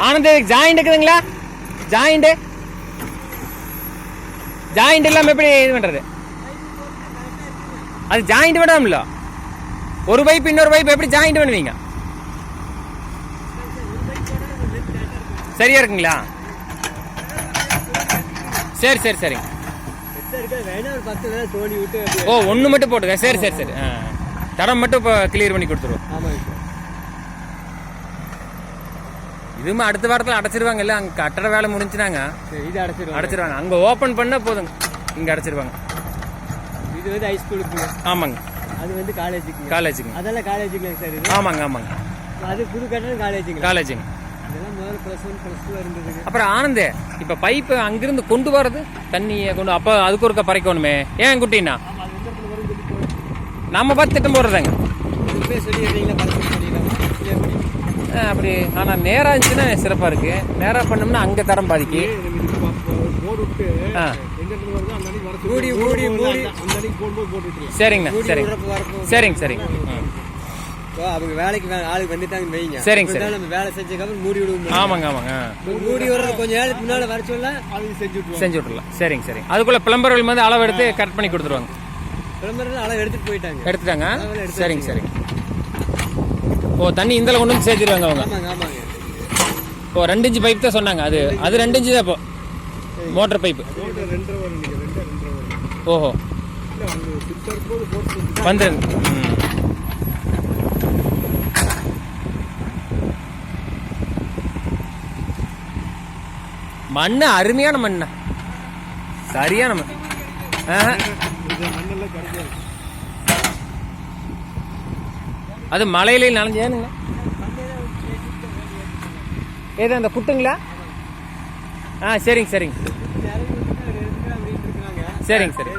Anand joint இருக்குதுங்களா? Joint இல்லாம எப்படி இது பண்றது? அது ஜாயிண்ட் விடாமல ஒரு பைப் இன்னொரு பைப் எப்படி ஜாயிண்ட் பண்ணுவீங்க? சரியா இருக்குங்களா? சரி சரி சரி. ஓ ஒன்று மட்டும் போட்டுக்க. சரி சரி சரி. தடம் மட்டும் இப்போ கிளியர் பண்ணி கொடுத்துருவோம். இதுவுமே அடுத்த வாரத்தில் அடைச்சிருவாங்கல்ல. அங்கே கட்டட வேலை முடிஞ்சுனாங்க இது அடைச்சிருவாங்க. அங்கே ஓப்பன் பண்ண போதுங்க, இங்கே அடைச்சிருவாங்க. இது வந்து ஹைஸ்கூலுக்கு. ஆமாங்க. அது வந்து காலேஜுக்கு. அதெல்லாம் காலேஜுக்கு சார். ஆமாங்க ஆமாங்க. அது புது கட்டடம் காலேஜுங்க. இதெல்லாம் முதல்ல +1 +2 இருந்தது. அப்புறம் ஆனந்தே இப்போ பைப்பு அங்கிருந்து கொண்டு வரது தண்ணியை கொண்டு அப்போ அதுக்கு ஒருக்க பறைக்கணுமே. ஏன் குட்டின்னா நம்ம பார்த்து திட்டம் போடுறதாங்க அப்படி. ஆனால் நேராக இருந்துச்சுன்னா சிறப்பாக இருக்கு. நேராக பண்ணோம்னா அங்கே தரம் பாதிக்கு. சரிங்கண்ணா சரிங்க சரிங்க. அவங்க வேலைக்கு ஆளுக்கு வந்துட்டாங்க வைங்க. சரிங்க சார். நம்ம வேலை செஞ்சதுக்கப்புறம் மூடி விடுவோம். ஆமாங்க ஆமாங்க. மூடி விடுறது கொஞ்சம் நேரத்துக்கு முன்னாடி வர சொல்ல அது செஞ்சு விட்டுறலாம். சரிங்க சரிங்க. அதுக்குள்ள பிளம்பர்கள் வந்து அளவு எடுத்து கட் பண்ணி கொடுத்துருவாங்க. பிளம்பர்கள் அளவு எடுத்துட்டாங்க. சரிங்க சரிங்க. ஓ தண்ணி இந்தல கொண்டு வந்து சேர்த்துருவாங்க அவங்க. ஆமாங்க. ஓ 2 இன்ச் பைப் தான் சொன்னாங்க. அது 2 இன்ச் தான் இப்போ மோட்டர் பைப்பு. ஓஹோ வந்துருங்க. மண்ணு அருமையான மண்ணா, சரியான மண். அது மலையில நனைஞ்சேனுங்க. ஏதோ அந்த குட்டுங்களா? சரிங்க சரிங்க சரிங்க சரி.